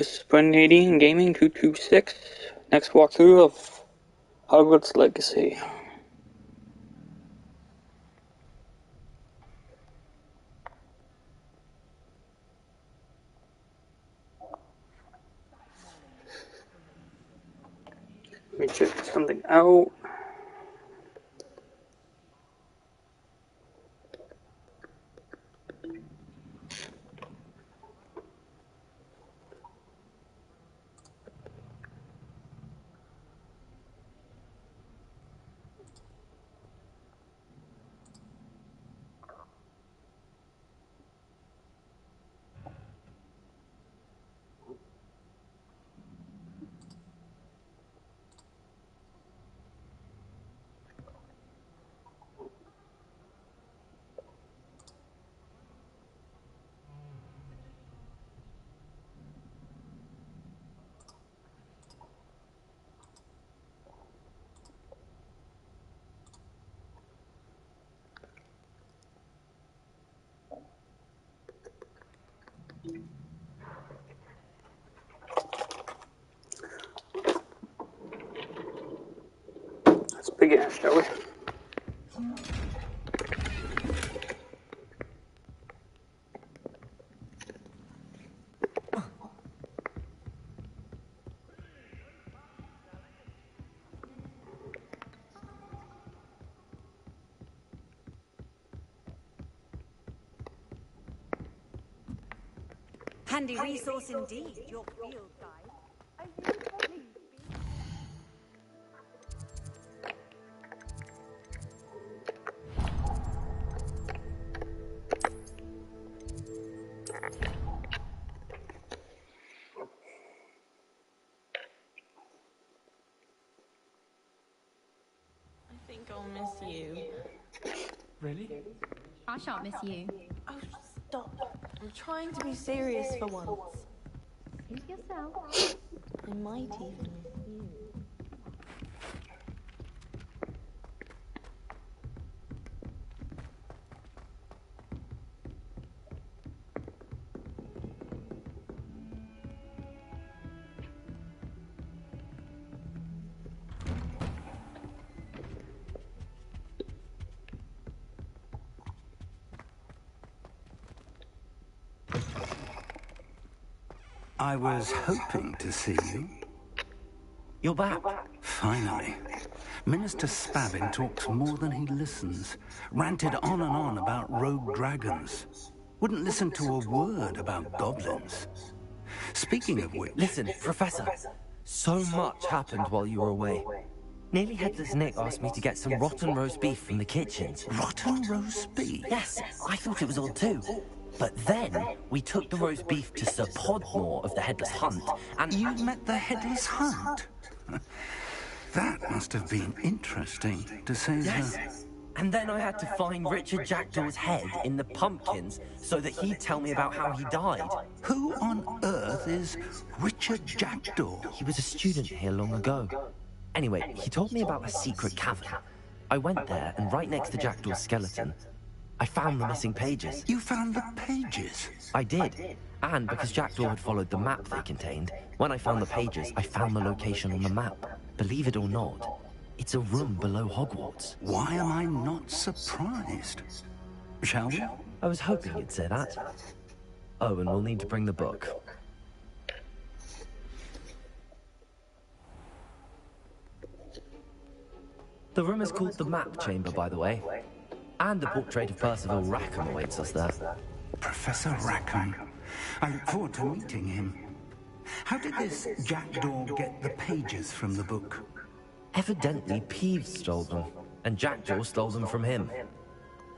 This is Brendan Gaming 226. Next walkthrough of Hogwarts Legacy. Let me check something out. Let's begin, shall we? Handy resource indeed, your field guide. I think I'll miss you. Really? I shan't miss you. Oh, stop. I'm trying to be serious for once. Suit yourself. I might even miss you. I was hoping to see you. You're back. Finally. Minister Spavin talks more than he listens. Ranted on and on about rogue dragons. Wouldn't listen to a word about goblins. Speaking of which... Listen, Professor. So much happened while you were away. Nearly Headless Nick asked me to get some rotten roast beef from the kitchens. Rotten roast beef? Yes, I thought it was odd too. But then, we took the roast beef to Sir Podmore of the Headless Hunt, and... You met the Headless Hunt? That must have been interesting, to say Yes. the... And then I had to find Richard Jackdaw's head in the pumpkins so that he'd tell me about how he died. Who on earth is Richard Jackdaw? He was a student here long ago. Anyway, he told me about a secret cavern. I went there, and right next to Jackdaw's skeleton, I found the missing pages. You found the pages? I did. And because Jackdaw had followed the map they contained, when I found the pages, I found the location on the map. Believe it or not, it's a room below Hogwarts. Why am I not surprised? Shall we? I was hoping you'd say that. Oh, and we'll need to bring the book. The room is called the Map Chamber, by the way. And a portrait of Percival Rackham awaits us there. Professor Rackham. I look forward to meeting him. How did this Jackdaw get the pages from the book? Evidently, Peeves stole them, and Jackdaw stole them from him.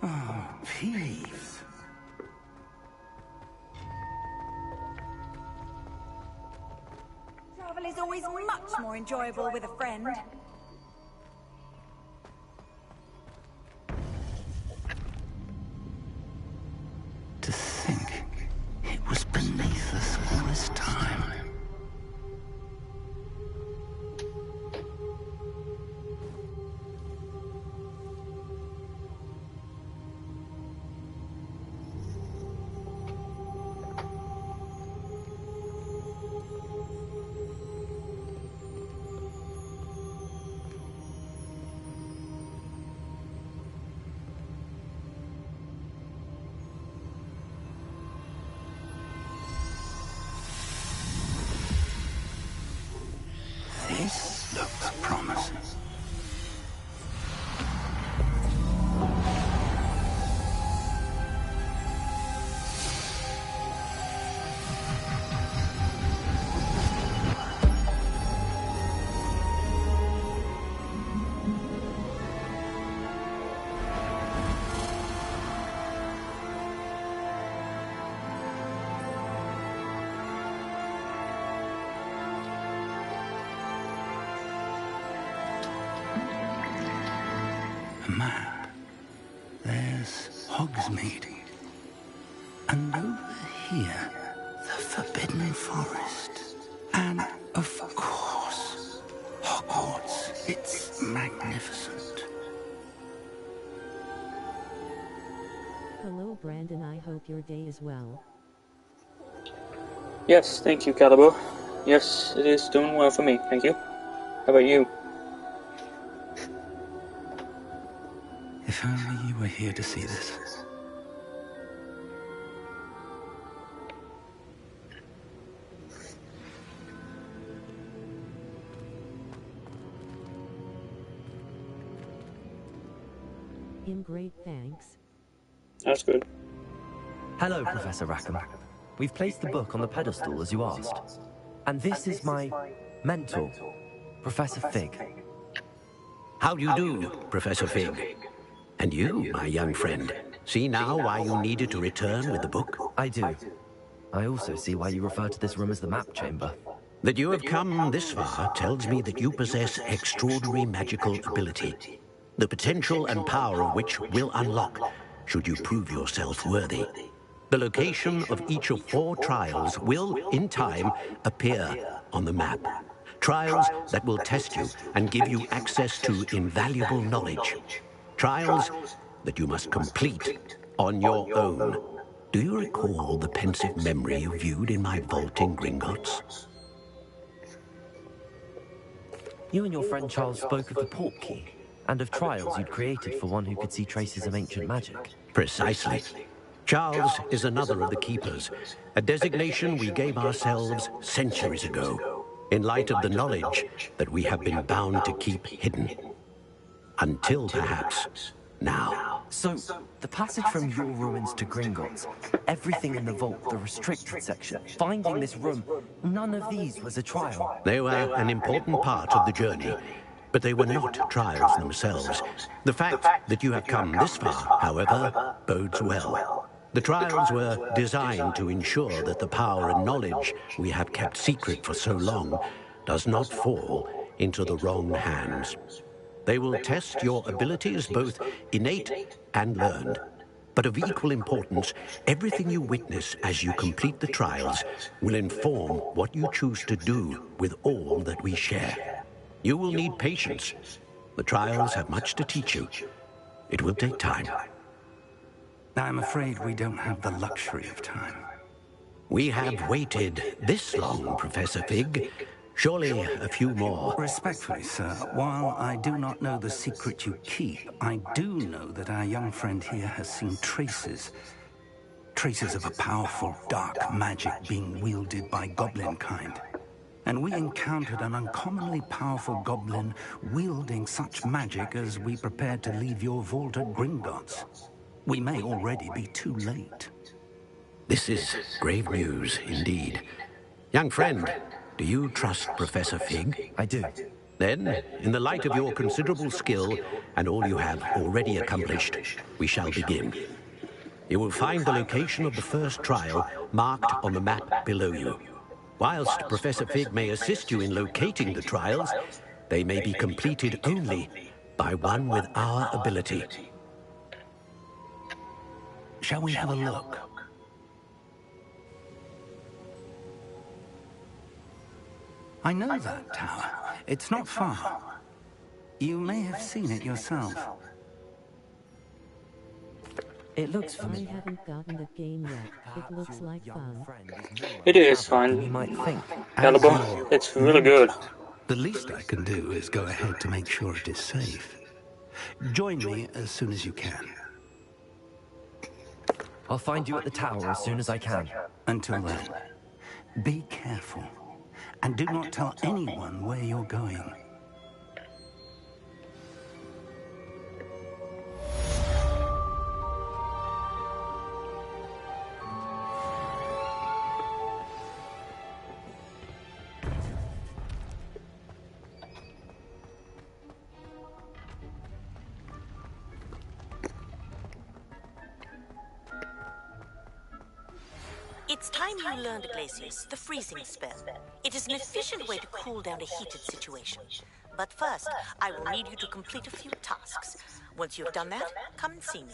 Oh, Peeves. Travel is always much more enjoyable with a friend. To think it was beneath us all this time. This looks promising. Map. There's Hogsmeade. And over here, the Forbidden Forest. And, of course, Hogwarts. It's magnificent. Hello, Brandon. I hope your day is well. Yes, thank you, Caliber. Yes, it is doing well for me, thank you. How about you? If only you were here to see this. Great, thanks. That's good. Hello, Professor Rackham. We've placed the book on the pedestal as you asked. And this is my mentor, Professor Fig. How do you do, Professor Fig? And you, my young friend, see now why you needed to return with the book? I do. I also see why you refer to this room as the map chamber. That you have come this far tells me that you possess extraordinary magical ability, the potential and power of which will unlock should you prove yourself worthy. The location of each of 4 trials will, in time, appear on the map. Trials that will test you and give you access to invaluable knowledge. Trials that you must complete on your own. Do you recall the pensive memory you viewed in my vault in Gringotts? You and your friend Charles spoke of the port key, and of trials you'd created for one who could see traces of ancient magic. Precisely. Charles is another of the Keepers, a designation we gave ourselves centuries ago, in light of the knowledge that we have been bound to keep hidden. Until perhaps now. So, the passage from your ruins to Gringotts, everything in the vault, the restricted section, finding this room, none of these was a trial. They were an important part of the journey, but they were not trials themselves. The fact that you have come this far, however, bodes well. The trials were designed to ensure that the power and knowledge we have kept secret for so long does not fall into the wrong hands. They will test your abilities, both innate and learned. But of equal importance, everything you witness as you complete the trials will inform what you choose to do with all that we share. You will need patience. The trials have much to teach you. It will take time. I'm afraid we don't have the luxury of time. We have waited this long, Professor Fig. Surely a few more. Respectfully, sir, while I do not know the secret you keep, I do know that our young friend here has seen traces of a powerful dark magic being wielded by goblin kind. And we encountered an uncommonly powerful goblin wielding such magic as we prepared to leave your vault at Gringotts. We may already be too late. This is grave news indeed. Young friend, do you trust Professor Fig? I do. Then, in the light of your considerable skill and all you have already accomplished, we shall begin. You will find the location of the first trial marked on the map below you. Whilst Professor Fig may assist you in locating the trials, they may be completed only by one with our ability. Shall we have a look? I know that tower. It's not far. You may have seen it yourself. It looks I familiar. haven't gotten the game yet. It looks like fun. It is than you fun, might think. Caliber. It's really good. The least I can do is go ahead to make sure it is safe. Join me as soon as you can. I'll find you at the tower as soon as I can. Until then, be careful And do not tell anyone where you're going. It's time you learned, Glacius, the freezing spell. It is an efficient way to cool down a heated situation. But first, I will need you to complete a few tasks. Once you've done that, come and see me.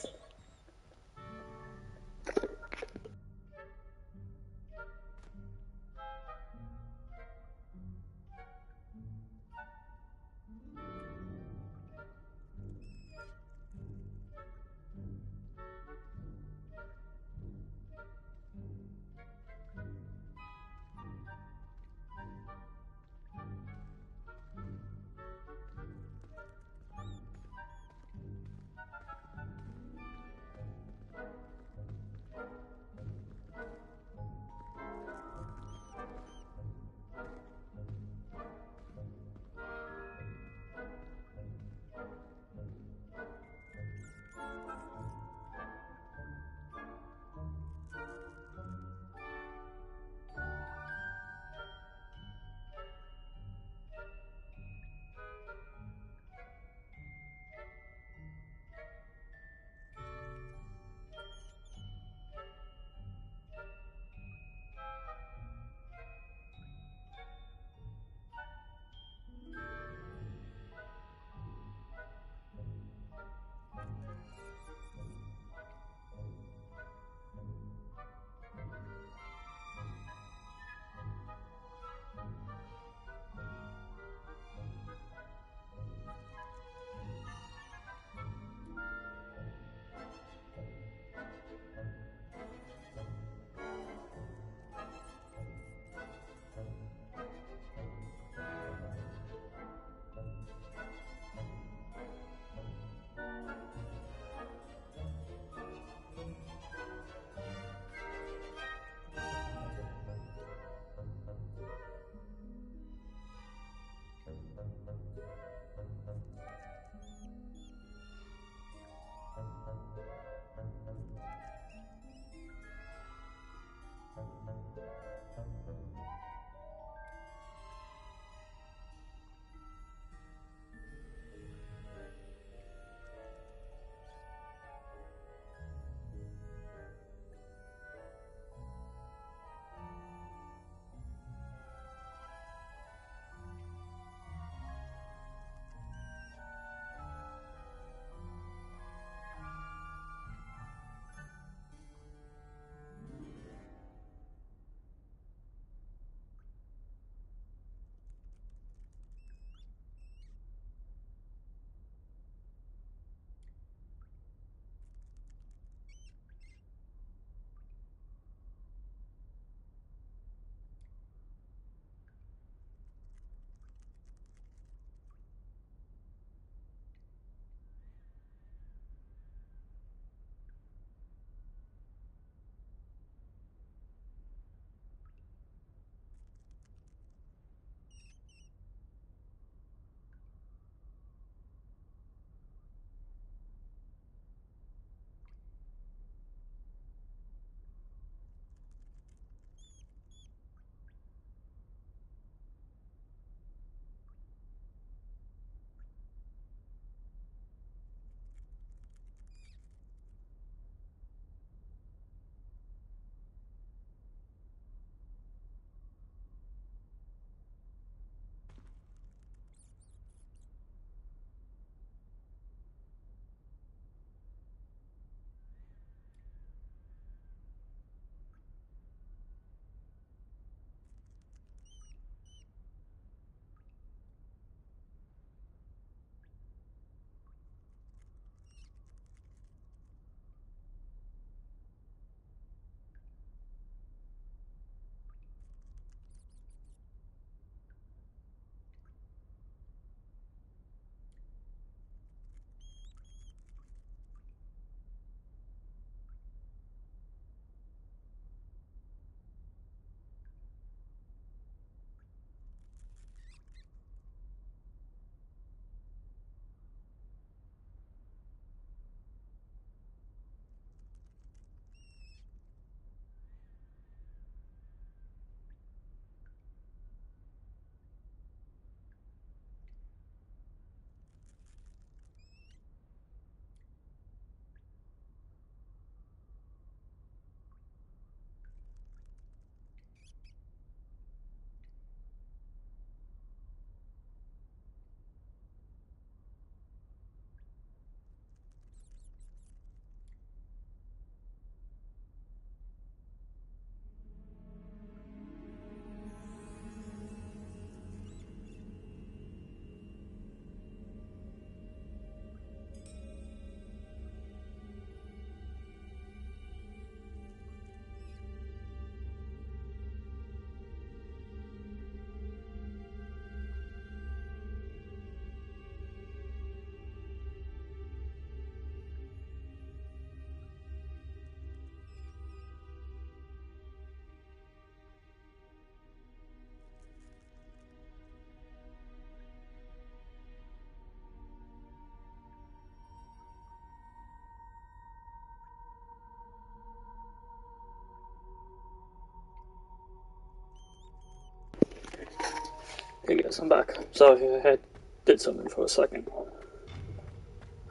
Hey guys, I'm back. Sorry, I did something for a second.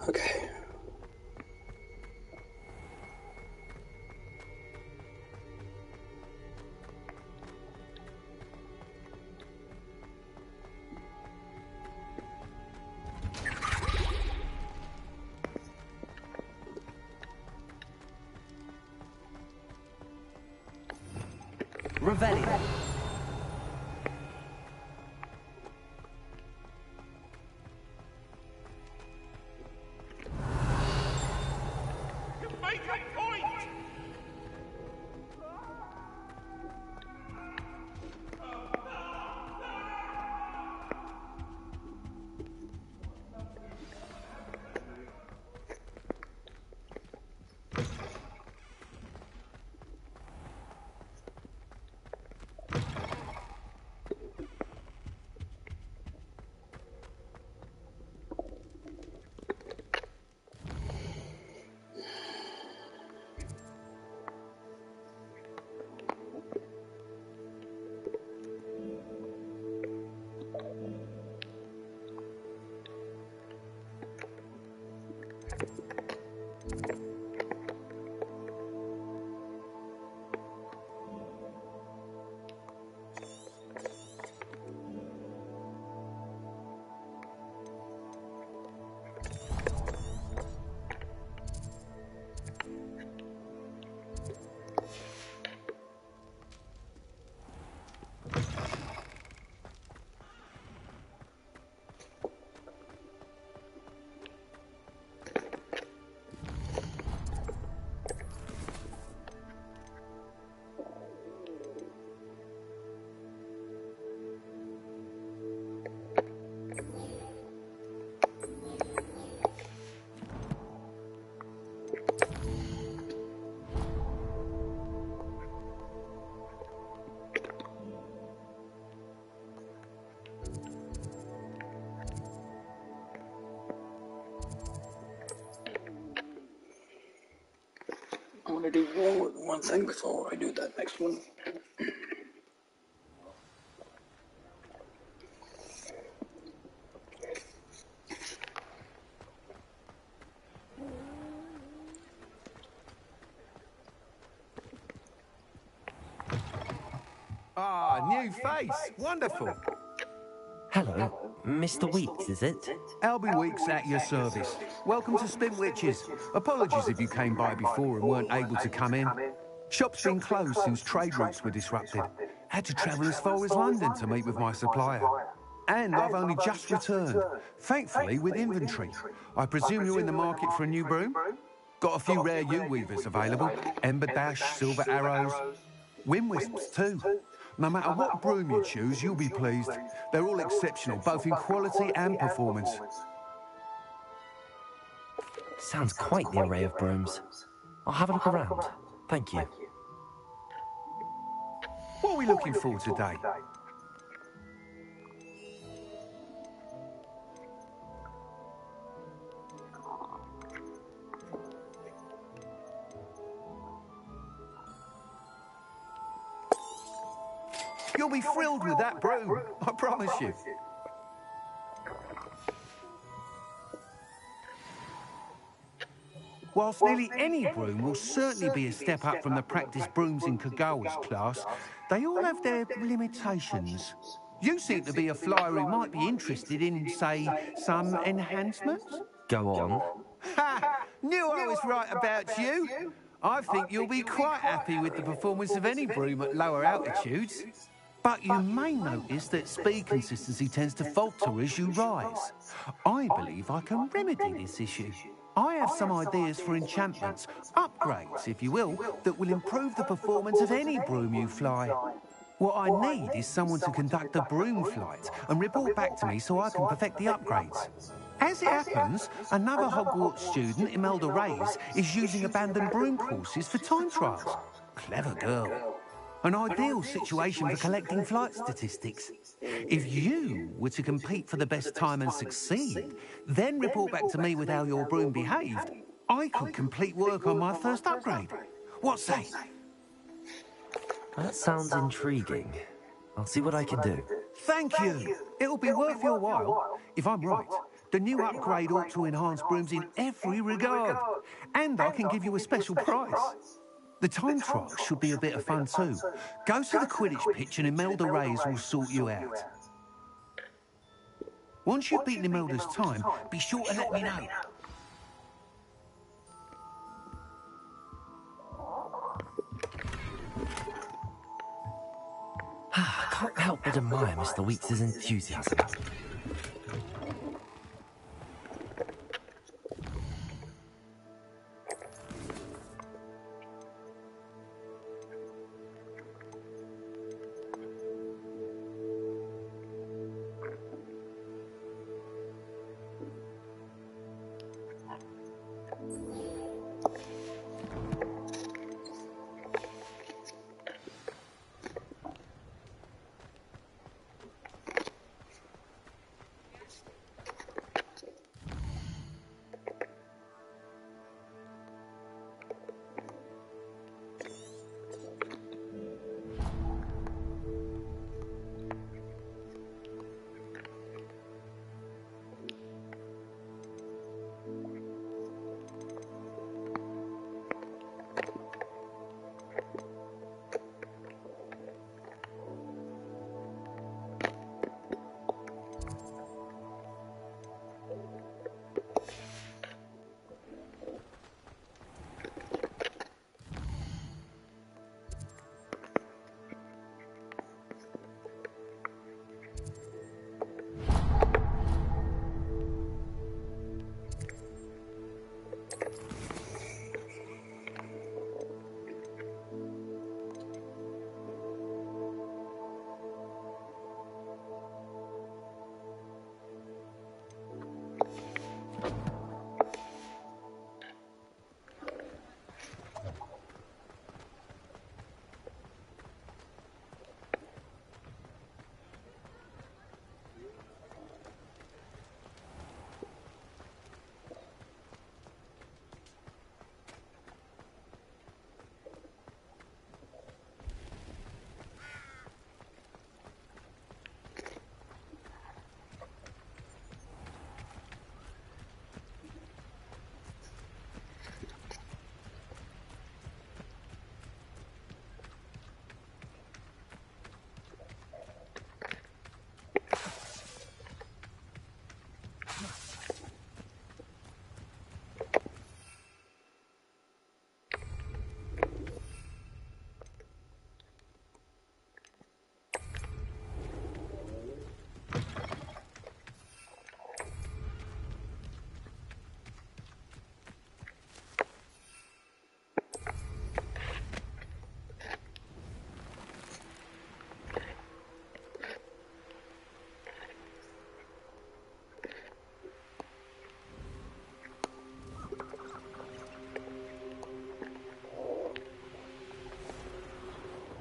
Okay. Revelio. I want to do one thing before I do that next one. Ah, new face. Wonderful. Hello, Mr. Weeks, is it? Albie Weeks at your service. Welcome to Spintwitches. Apologies if you came by before and weren't able to come in. Shop's been closed since trade routes were disrupted. Had to travel as far as London to meet with my supplier. And I've only just returned, thankfully with inventory. I presume you're in the market for a new broom? Got a few rare U-weavers available. Ember Dash, Silver Arrows, Wind Wisps too. No matter what broom you choose, you'll be pleased. They're all exceptional, both in quality and performance. Sounds quite the array of brooms. I'll have a look around. Thank you. What are we looking for today? You'll be thrilled with that broom, I promise you. Whilst nearly any broom will certainly be a step up from the practice brooms in Kagawa's class, they all have their limitations. You seem to be a flyer who might be interested in, say, some enhancements? Go on. Ha! Knew I was right about you. I think you'll be quite happy with the performance of any broom at lower altitudes. But you may notice that speed consistency tends to falter as you rise. I believe I can remedy this issue. I have some ideas for enchantments, upgrades, if you will, that will improve the performance of any broom you fly. What I need is someone to conduct a broom flight and report back to me so I can perfect the upgrades. As it happens, another Hogwarts student, Imelda Reyes, is using abandoned broom courses for time trials. Clever girl. An ideal situation for collecting flight statistics. If you were to compete for the best time and succeed, then report back to me with how your broom behaved, I could complete work on my first upgrade. What say? That sounds intriguing. I'll see what I can do. Thank you. It'll be worth your while. If I'm right, the new upgrade ought to enhance brooms in every regard. And I can give you a special price. The time trial should be a bit of fun too. Go to the Quidditch pitch and Imelda Reyes will sort you out. Once you've beaten Imelda's time, be sure to let me know. I can't help but admire Mr. Weeks' enthusiasm.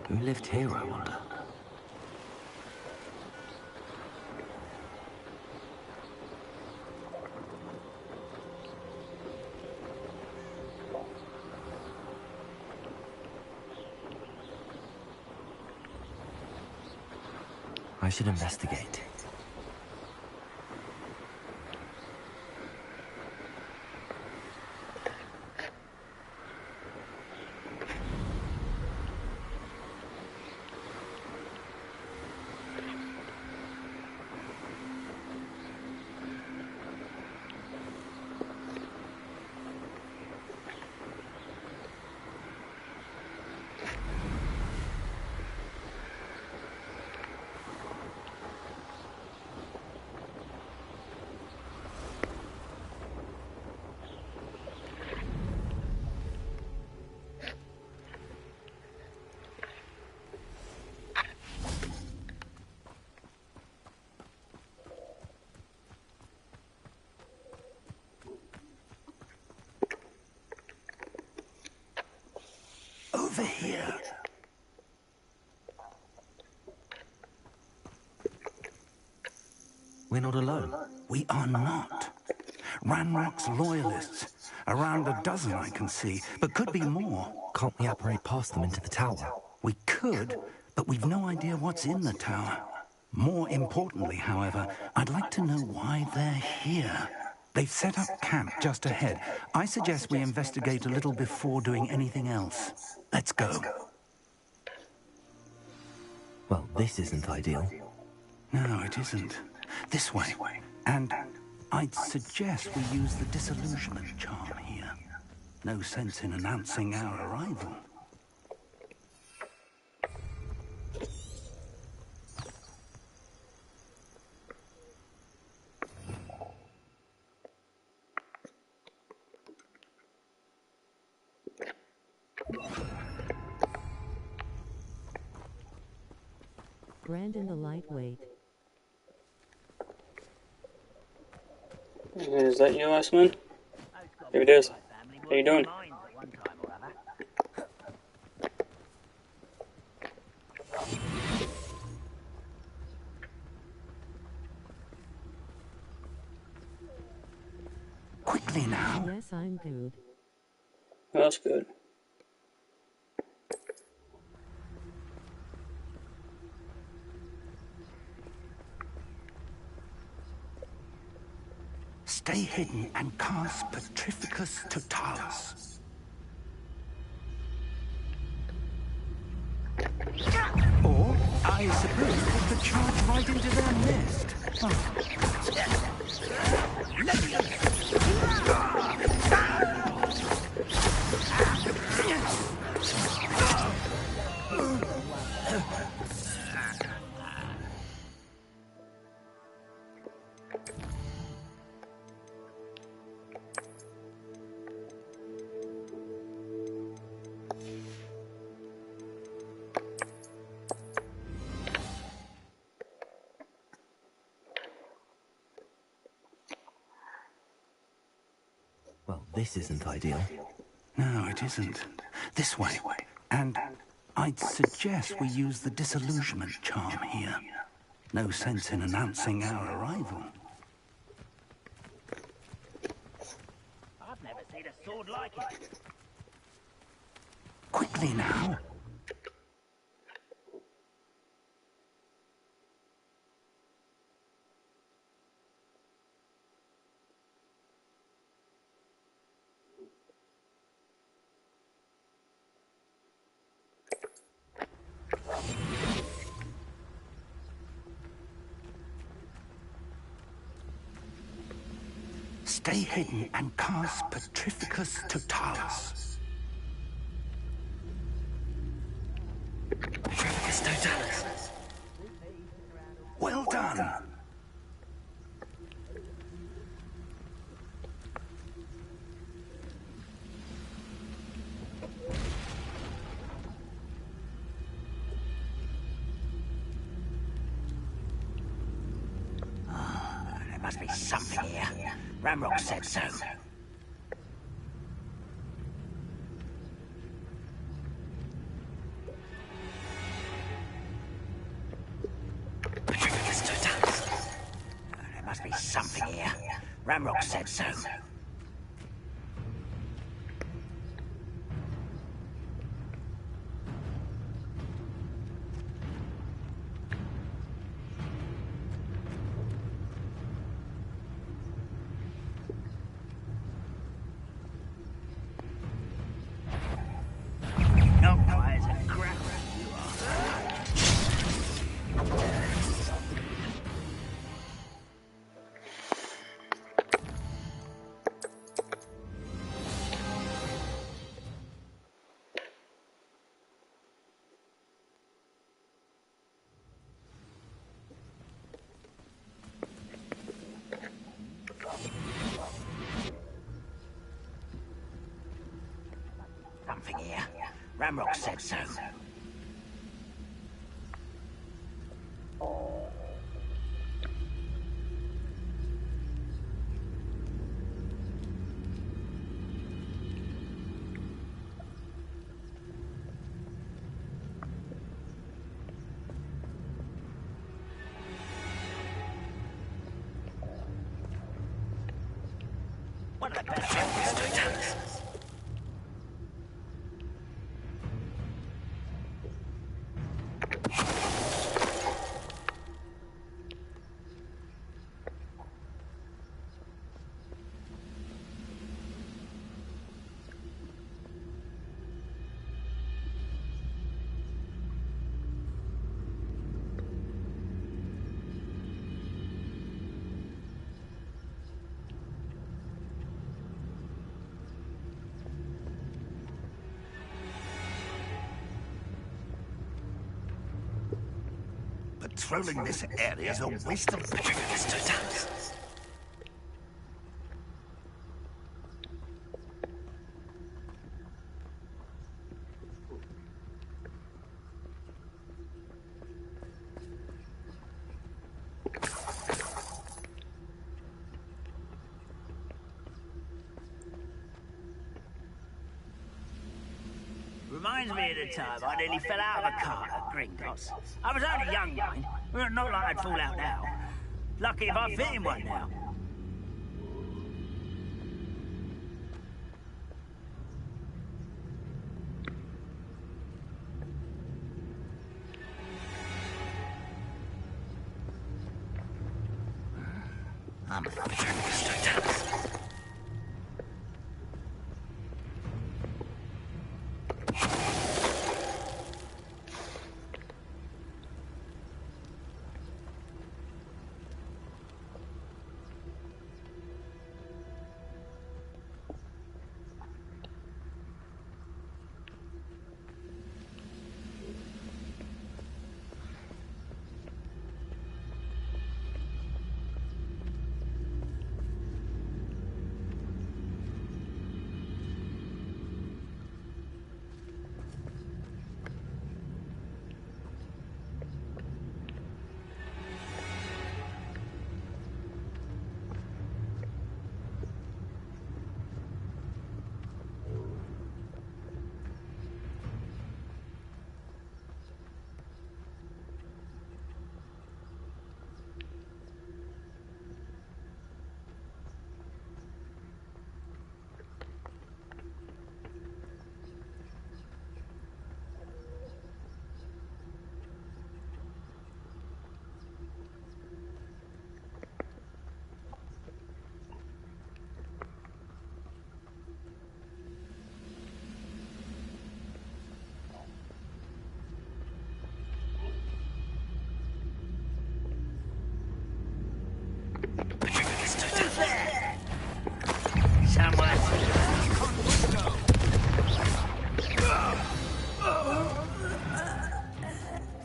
Who lived here, I wonder? I should investigate. Over here. We're not alone. We are not. Ranrock's loyalists. Around a dozen I can see, but could be more. Can't we apparate past them into the tower? We could, but we've no idea what's in the tower. More importantly, however, I'd like to know why they're here. They've set up camp just ahead. I suggest we investigate a little before doing anything else. Let's go. Well, this isn't ideal. No, it isn't. This way. And I'd suggest we use the disillusionment charm here. No sense in announcing our arrival. Brandon the lightweight. Is that you, Iceman? Here it is. How you doing? Quickly now. Yes, I'm good. Well, that's good. Stay hidden and cast Petrificus Totalis. Or, I suppose, put the charge right into their nest. Well, this isn't ideal. No, it isn't. This way. And I'd suggest we use the disillusionment charm here. No sense in announcing our arrival. I've never seen a sword like it. Quickly now. Stay hidden and cast Petrificus Totalis. Petrificus Totalis. Well done. There must be something here. Ramrock said so. Petrificus Totalis. There must be something here. Ramrock said so. Something here. Ramrock said so. One of the best Totalis. Patrolling this area is a waste of time. Reminds me of the time I nearly fell out of a cart at Gringotts. I was only young, mind. Not like I'd fall out now. Lucky if I fit in one now. I'm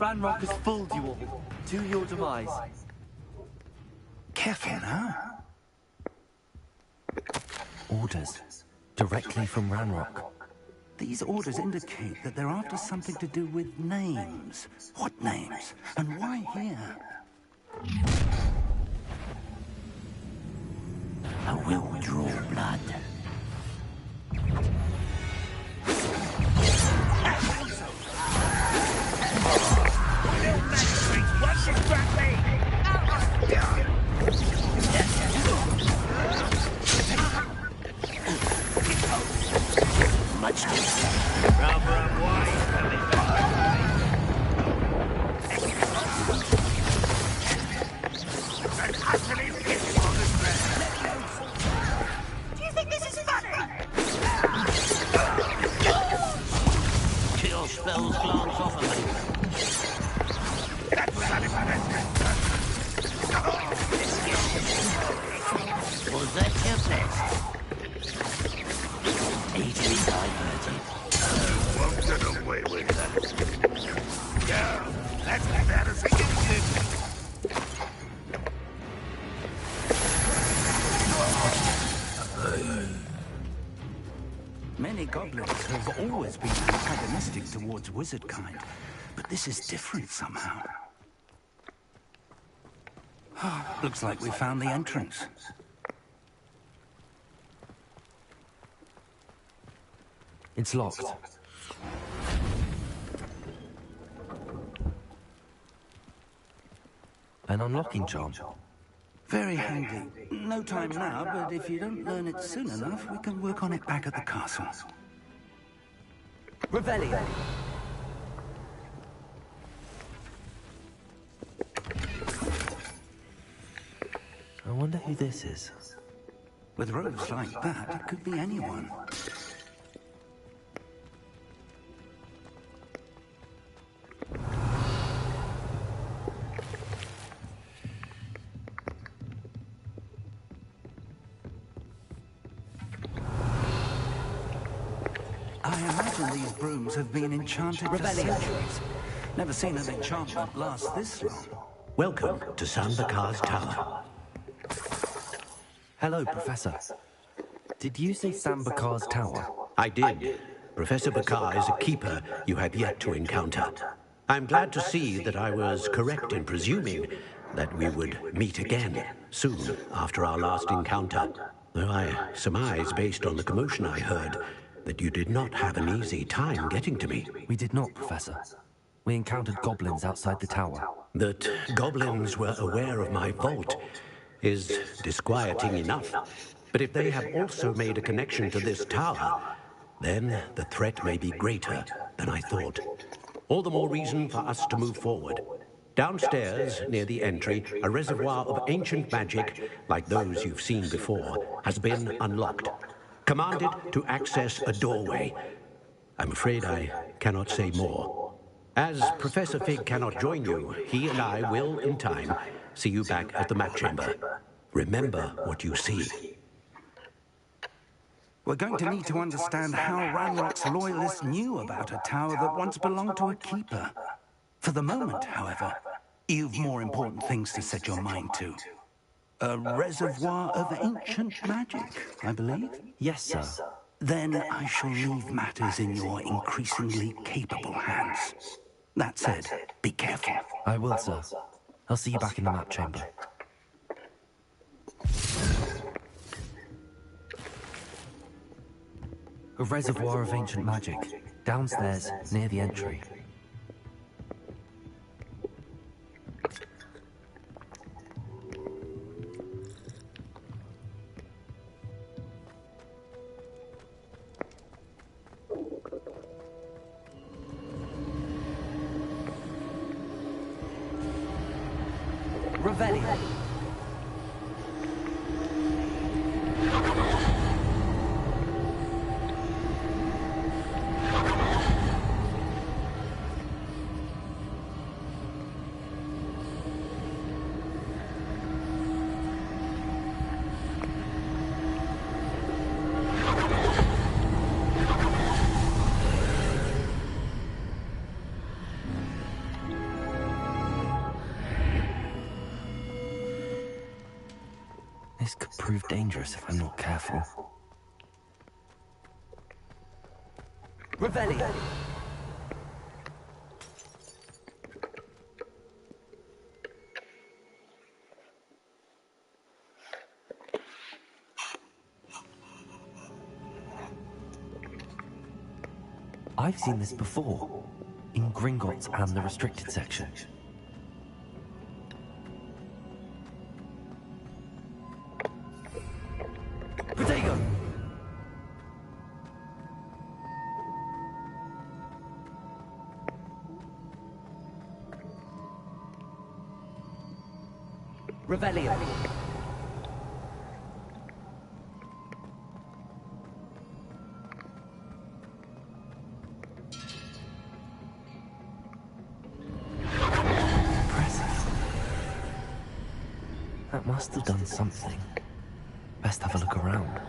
Ranrock has fooled you all, to your demise. Careful now. Orders. Directly from Ranrock. These orders indicate that they're after something to do with names. What names? And why here? I will draw blood. Much rather unwise coming Do you think this is funny? Kill spells glance off of me. Was that your best? Easily diverted. I won't get away with that. Yeah, that's about as I can get. Many goblins have always been antagonistic towards wizard kind, but this is different somehow. Looks like we found the entrance. It's locked. An unlocking charm. Very handy. No time now, but if you don't learn it soon enough, we can work on it back at the castle. Revelio. I wonder who this is. With robes like that, it could be anyone. I imagine these brooms have been enchanted for centuries. Never seen an enchantment last this long. Welcome to Sambakar's tower. Hello, Professor. Did you say Sambakar's tower? I did. Professor Bakar is a keeper you have yet to encounter. I'm glad to see that I was correct in presuming that we would meet again soon after our last encounter. Though I surmise, based on the commotion I heard, that you did not have an easy time getting to me. We did not, Professor. We encountered goblins outside the tower. That goblins were aware of my vault is disquieting enough. But if they have also made a connection to this tower, then the threat may be greater than I thought. All the more reason for us to move forward. Downstairs, near the entry, a reservoir of ancient magic, like those you've seen before, has been unlocked. Commanded to access a doorway. I'm afraid I cannot say more. As Professor Fig cannot join you, he and I will, in time, see you back at the map chamber. Remember what you see. We're going to need to understand how Ranrock's loyalists knew about a tower that once belonged to a keeper. For the moment, however, you've more important things to set your mind to. A reservoir of ancient magic, I believe? Yes, sir. Then I shall leave matters in your increasingly capable hands. That said, be careful. I will, sir. I'll see you back in the map chamber. A reservoir of ancient magic, downstairs, near the entry. Revelio. This could prove dangerous if I'm not careful. Revelio! I've seen this before, in Gringotts and the restricted section. Protego! Revelio! That must have done something. Best have a look around.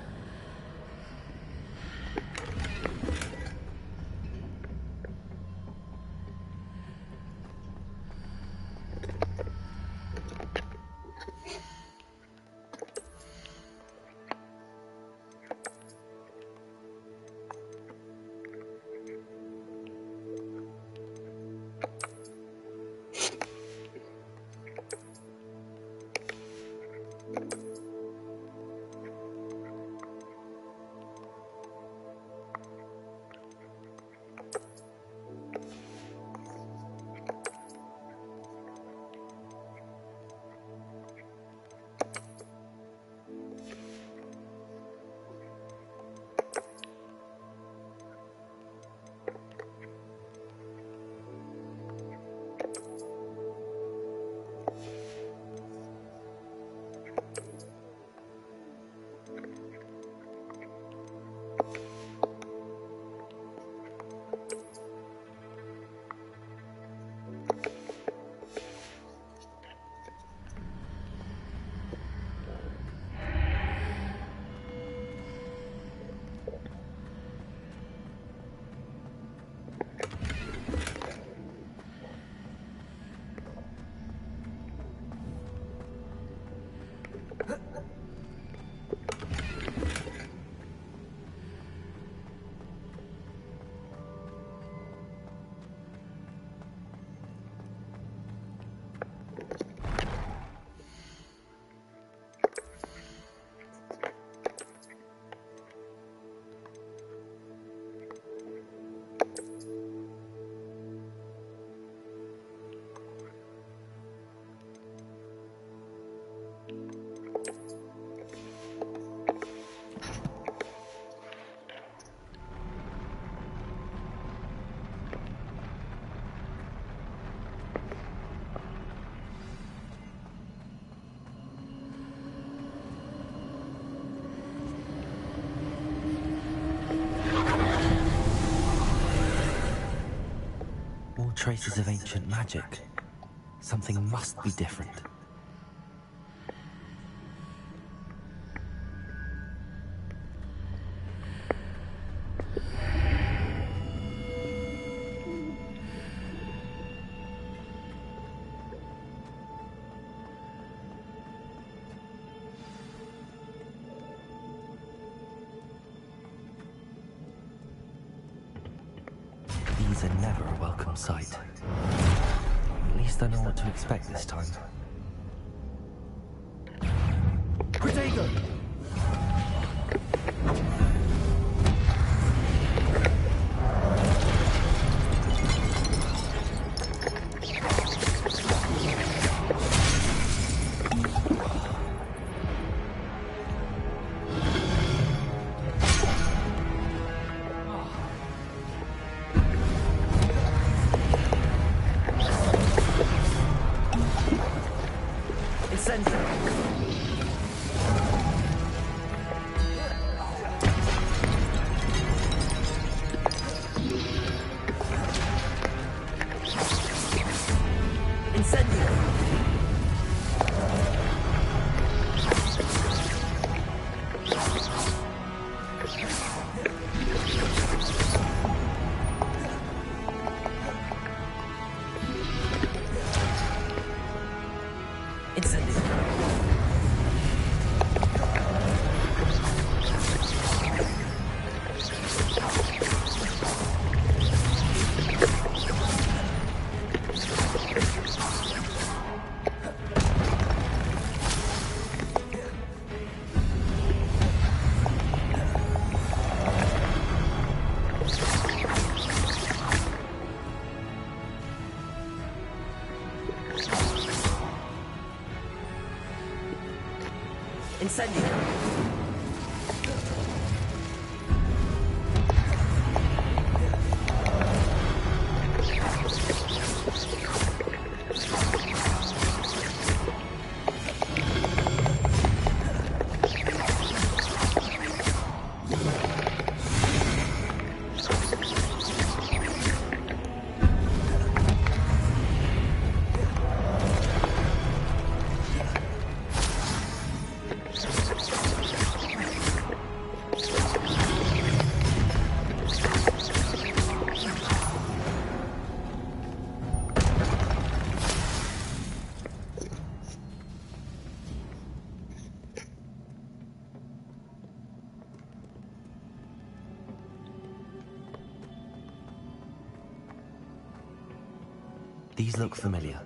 traces of ancient magic. Something must be different. These are never a welcome sight. At least I know what to expect this time. Protego! These look familiar.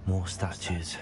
More statues.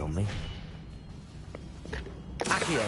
on me. Accio!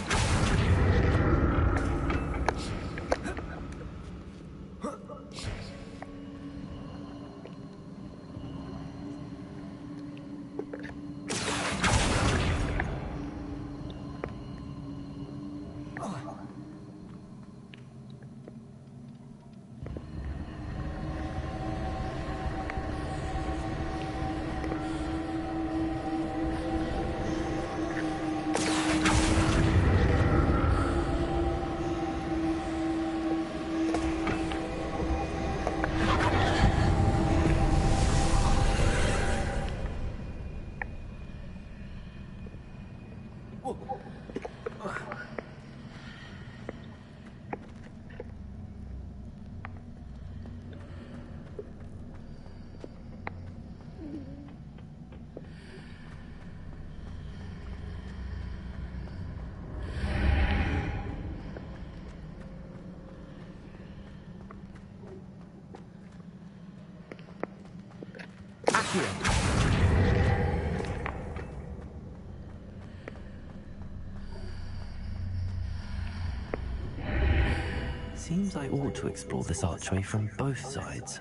Seems I ought to explore this archway from both sides.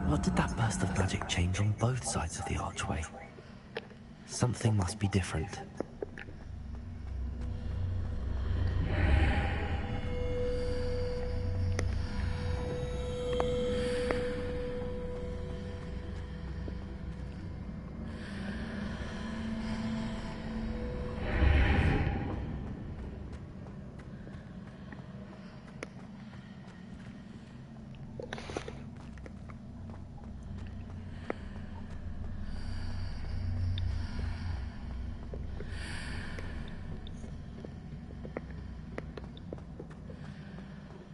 What did that burst of magic change on both sides of the archway? Something must be different.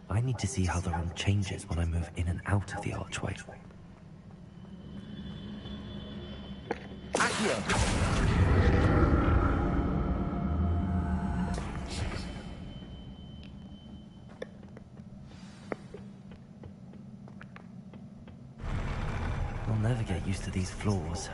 I need to see how the room changes when I move in and out of the archway. I'll never get used to these floors.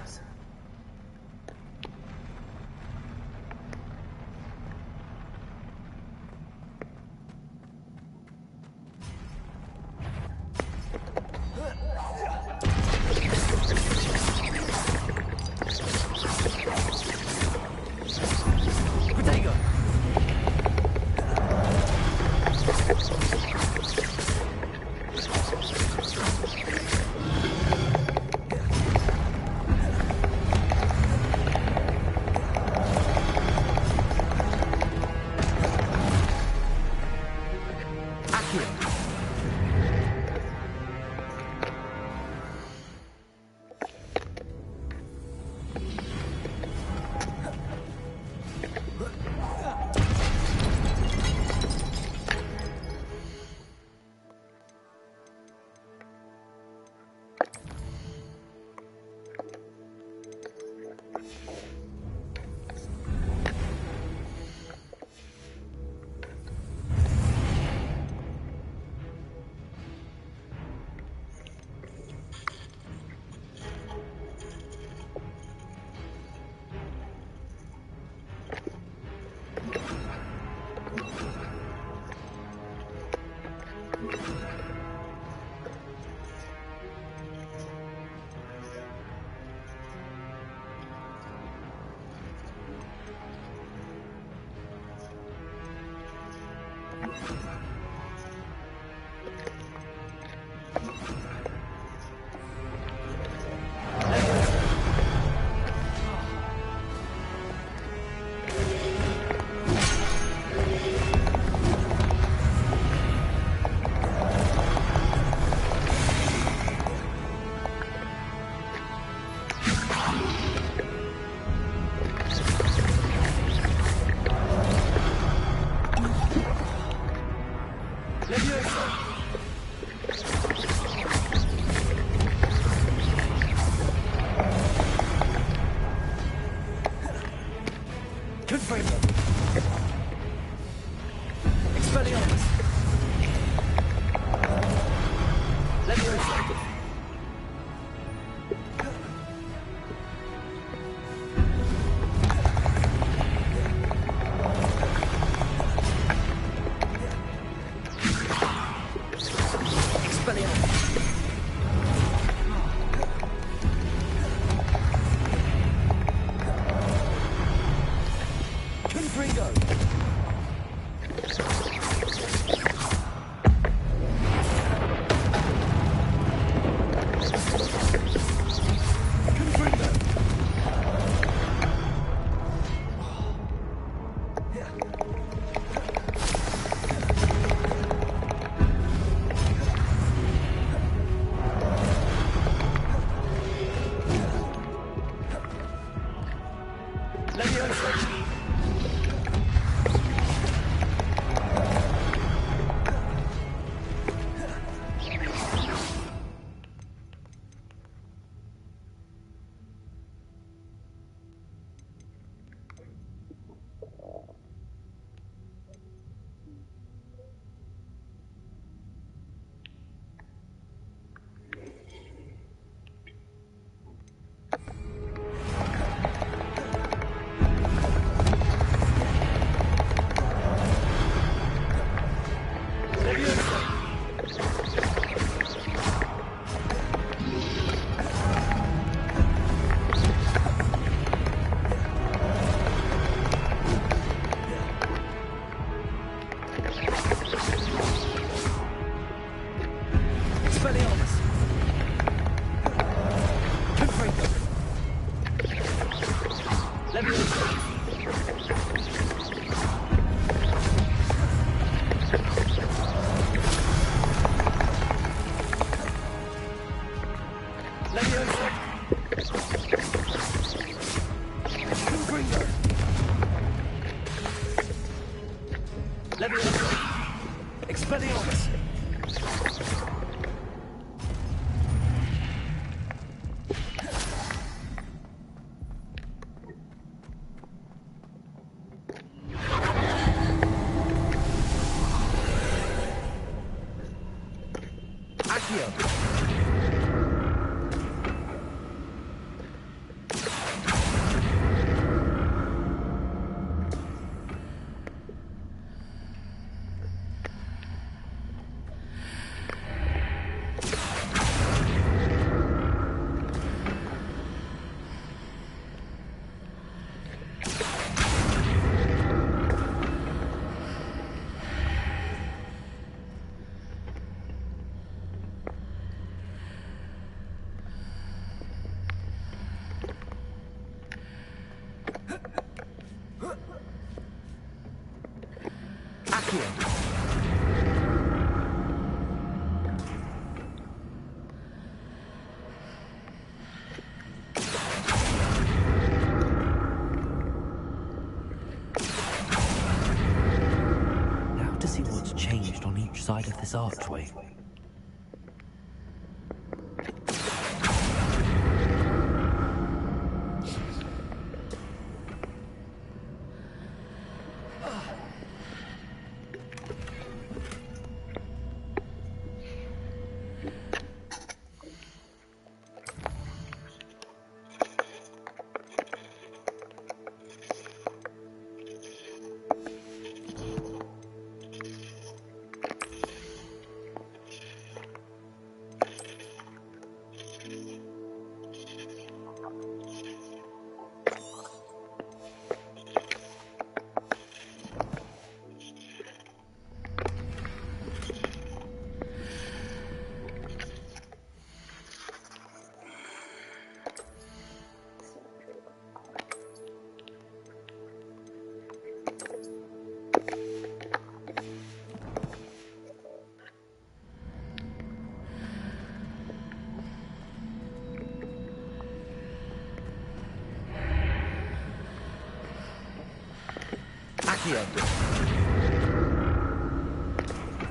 Now to see what's changed on each side of this archway.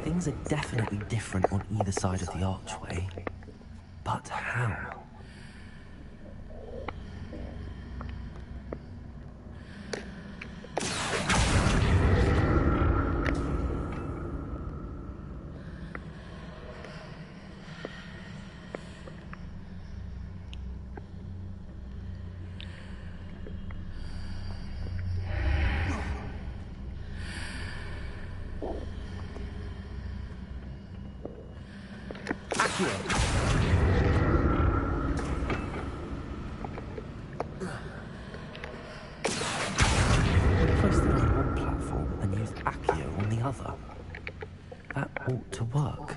Things are definitely different on either side of the archway. But how? If I stay on one platform and use Accio on the other, that ought to work.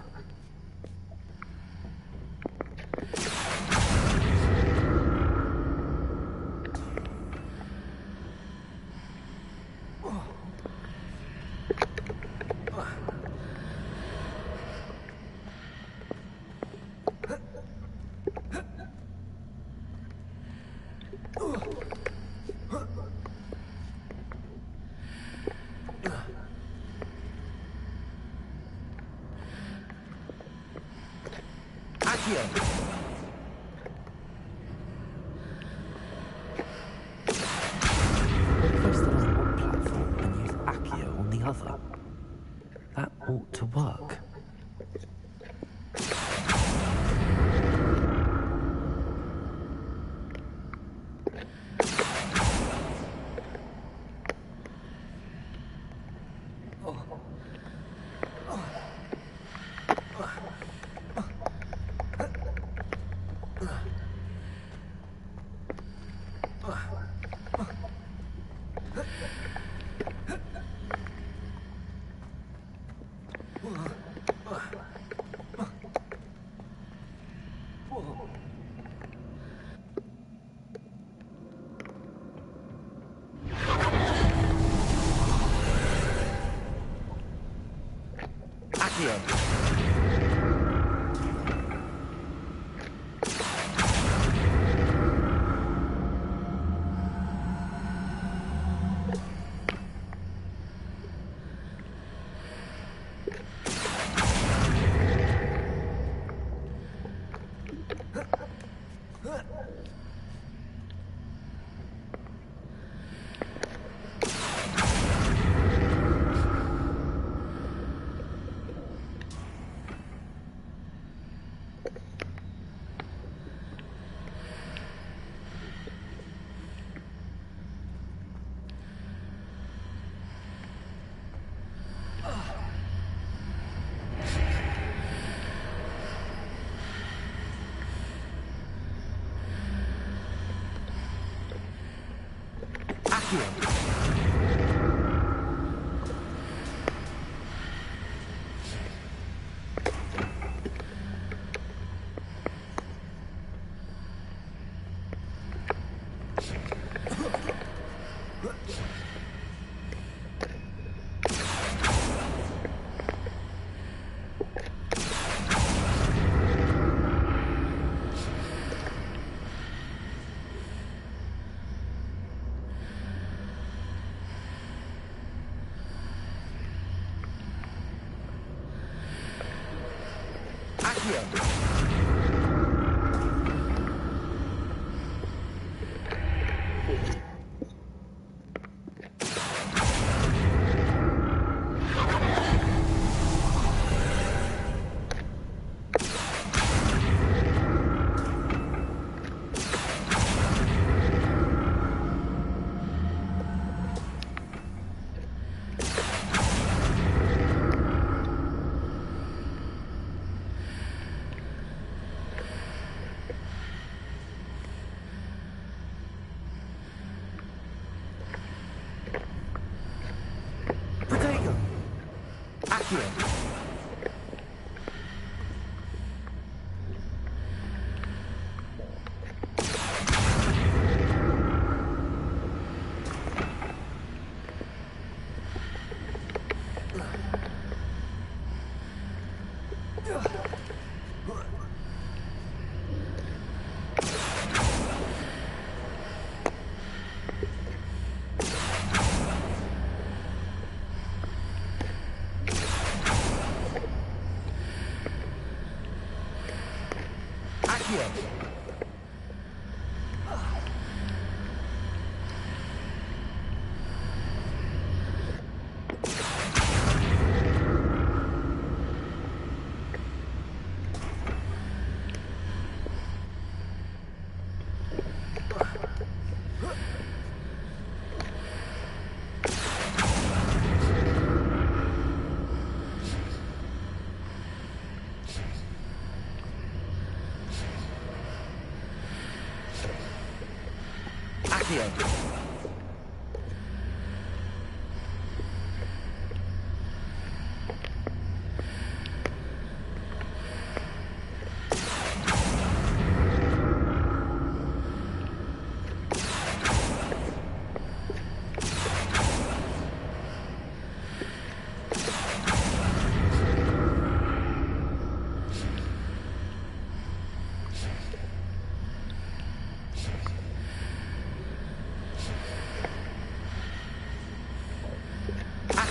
If I stay on one platform and use Accio on the other, that ought to work.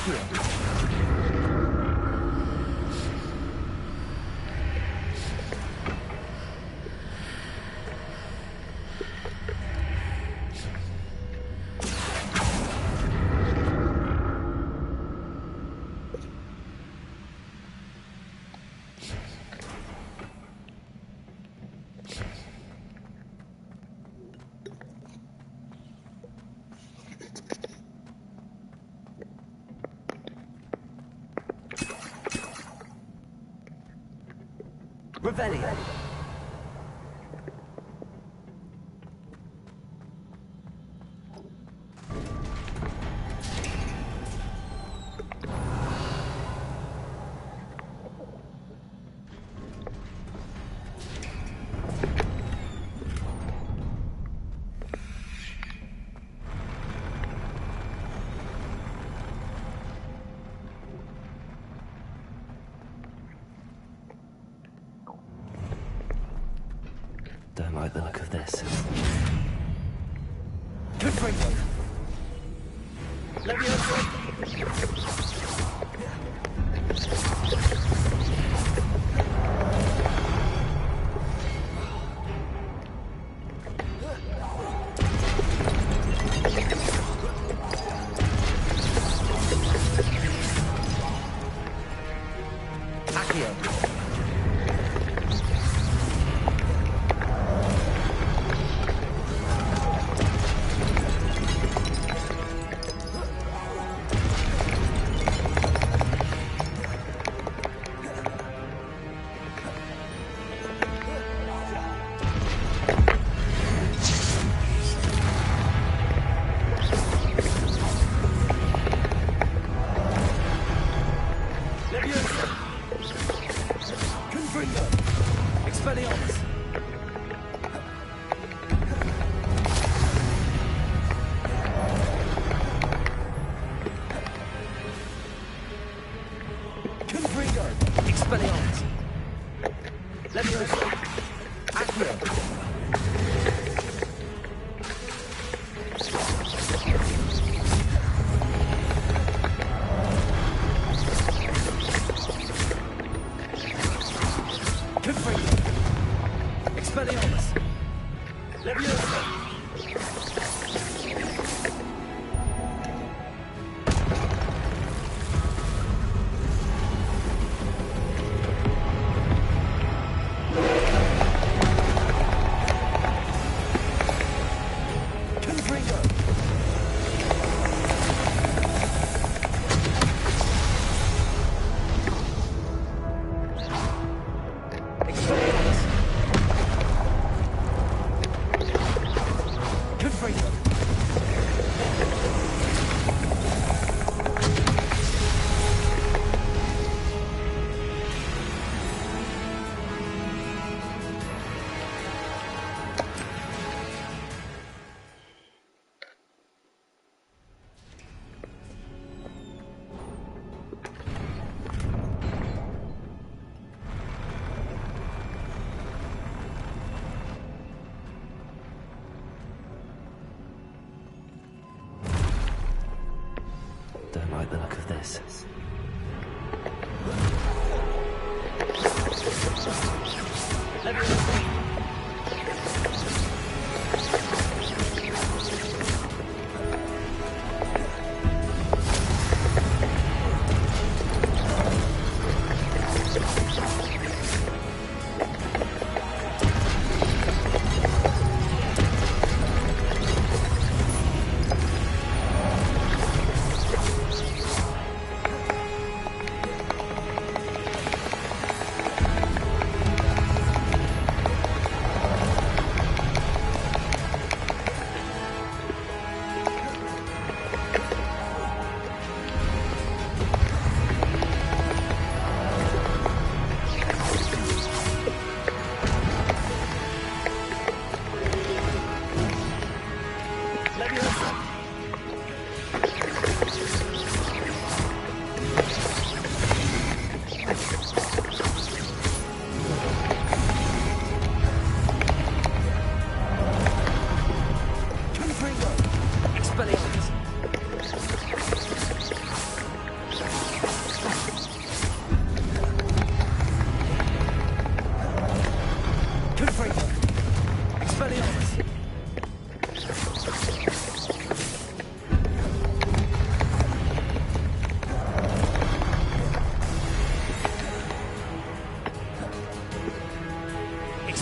Accio. Revelio. Don't like the look of this. Good Pringle.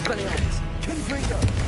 Expelliarmus! Confringo!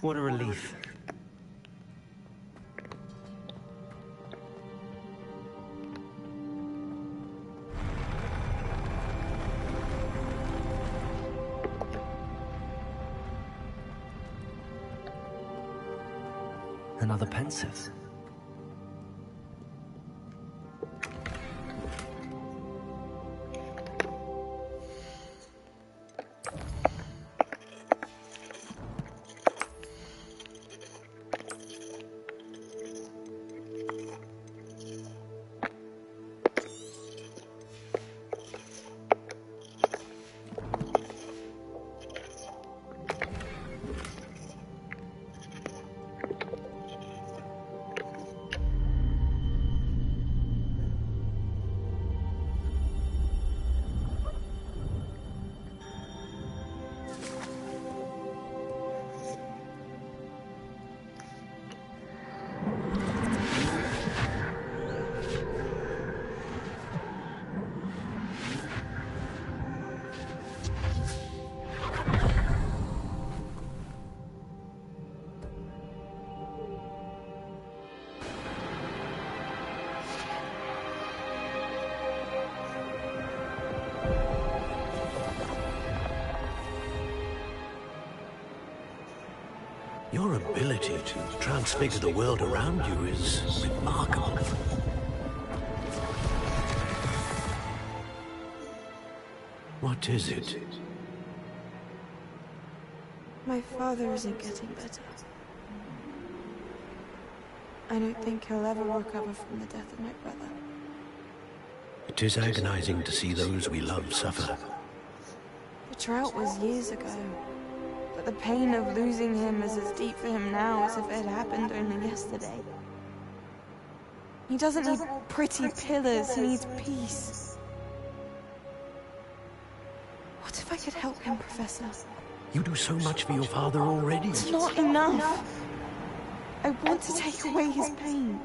What a relief. Another pensive. Your ability to transfigure the world around you is remarkable. What is it? My father isn't getting better. I don't think he'll ever recover from the death of my brother. It is agonizing to see those we love suffer. The drought was years ago, but the pain of losing him is as deep for him now as if it had happened only yesterday. He doesn't need pretty pillars, he needs peace. What if I could help him, Professor? You do so much for your father already. It's not enough. I want to take away his pain.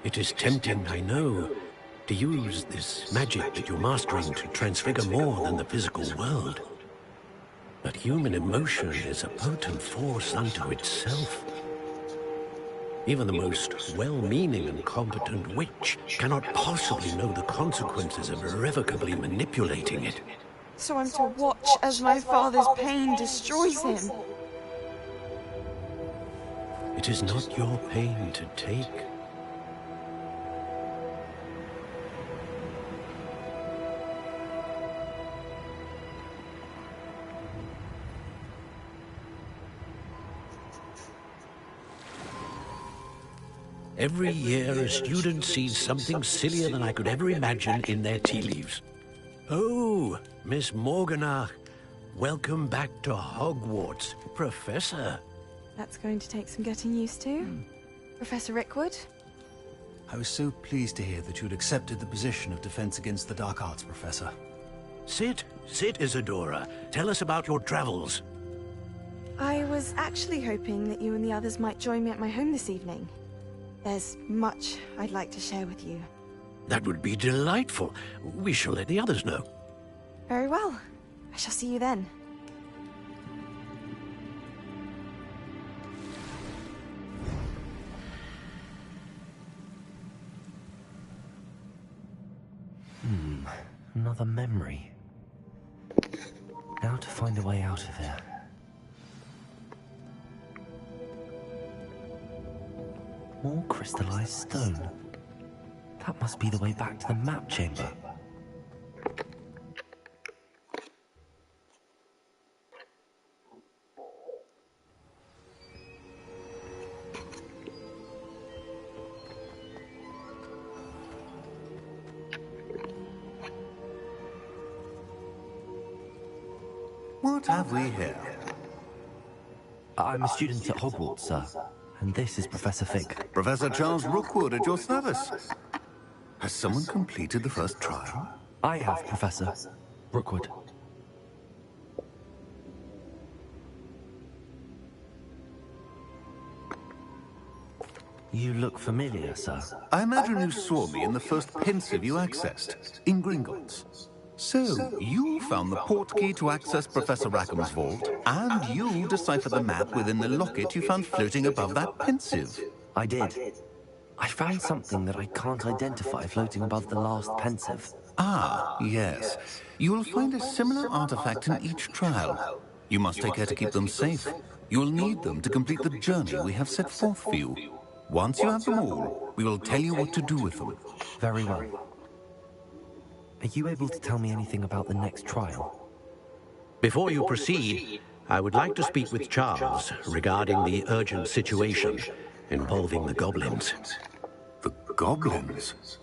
It is tempting, I know, to use this magic that you're mastering to transfigure more than the physical world. But human emotion is a potent force unto itself. Even the most well-meaning and competent witch cannot possibly know the consequences of irrevocably manipulating it. So I'm to watch as my father's pain destroys him. It is not your pain to take. Every year, a student sees something sillier than I could ever imagine in their tea leaves. Oh, Miss Morganach, welcome back to Hogwarts, Professor. That's going to take some getting used to. Professor Rickwood? I was so pleased to hear that you'd accepted the position of Defense Against the Dark Arts, Professor. Sit, Isadora. Tell us about your travels. I was actually hoping that you and the others might join me at my home this evening. There's much I'd like to share with you. That would be delightful. We shall let the others know. Very well. I shall see you then. Another memory. Now to find a way out of here. More crystallized stone. That must be the way back to the map chamber. What have we here? I'm a student at Hogwarts, sir. And this is Professor Fig. Professor Charles Rookwood at your service. Has someone completed the first trial? I have, Professor Rookwood. You look familiar, sir. I imagine you saw me in the first pensive you accessed, in Gringotts. So, you found the portkey to access Professor Rackham's vault, and you deciphered the map within the locket you found floating above that pensive. I did. I found something that I can't identify floating above the last pensive. Ah, yes. You will find a similar artifact in each trial. You must take care to keep them safe. You will need them to complete the journey we have set forth for you. Once you have them all, we will tell you what to do with them. Very well. Are you able to tell me anything about the next trial? Before you proceed, I would like to speak with Charles regarding the urgent situation involving the goblins. The goblins?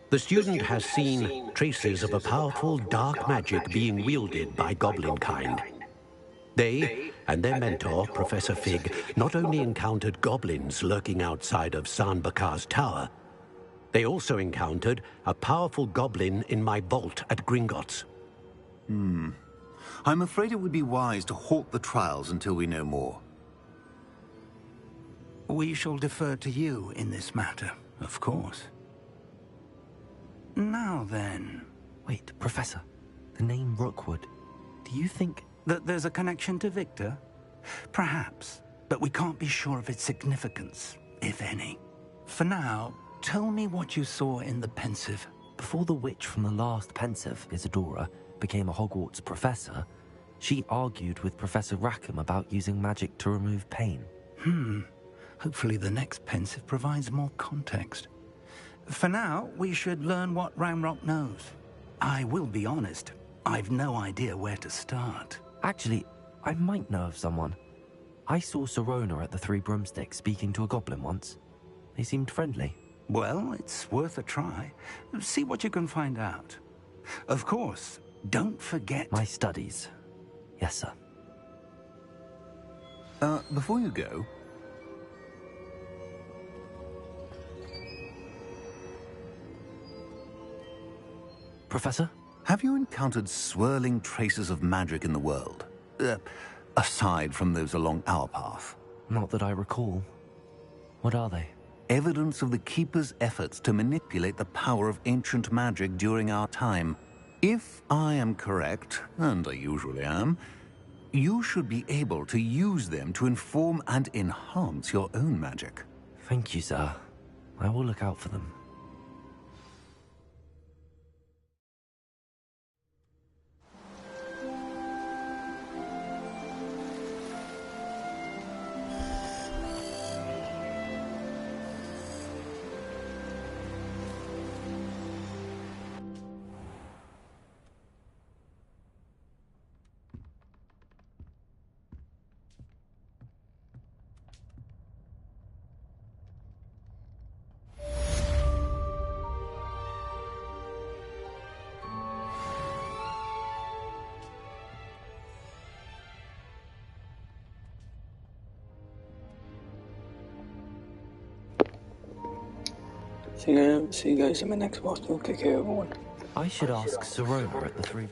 The student has seen traces of a powerful dark magic being wielded by goblin kind. They and their mentor, Professor Fig, not only encountered goblins lurking outside of San Bakar's tower, they also encountered a powerful goblin in my vault at Gringotts. I'm afraid it would be wise to halt the trials until we know more. We shall defer to you in this matter, of course. Now then... Wait, Professor. The name Rookwood. Do you think... that there's a connection to Victor? Perhaps, but we can't be sure of its significance, if any. For now, tell me what you saw in the pensive. Before the witch from the last pensive, Isadora, became a Hogwarts professor, she argued with Professor Rackham about using magic to remove pain. Hopefully the next pensive provides more context. For now, we should learn what Ramrock knows. I will be honest, I've no idea where to start. Actually, I might know of someone. I saw Sirona at the Three Broomsticks speaking to a goblin once. They seemed friendly. Well, it's worth a try. See what you can find out. Of course, don't forget... my studies. Yes, sir. Before you go... Professor? Have you encountered swirling traces of magic in the world? Aside from those along our path? Not that I recall. What are they? Evidence of the Keeper's efforts to manipulate the power of ancient magic during our time. If I am correct, and I usually am, you should be able to use them to inform and enhance your own magic. Thank you, sir. I will look out for them. See you guys in my next walkthrough. Take care, everyone. I should ask Serona at the 3...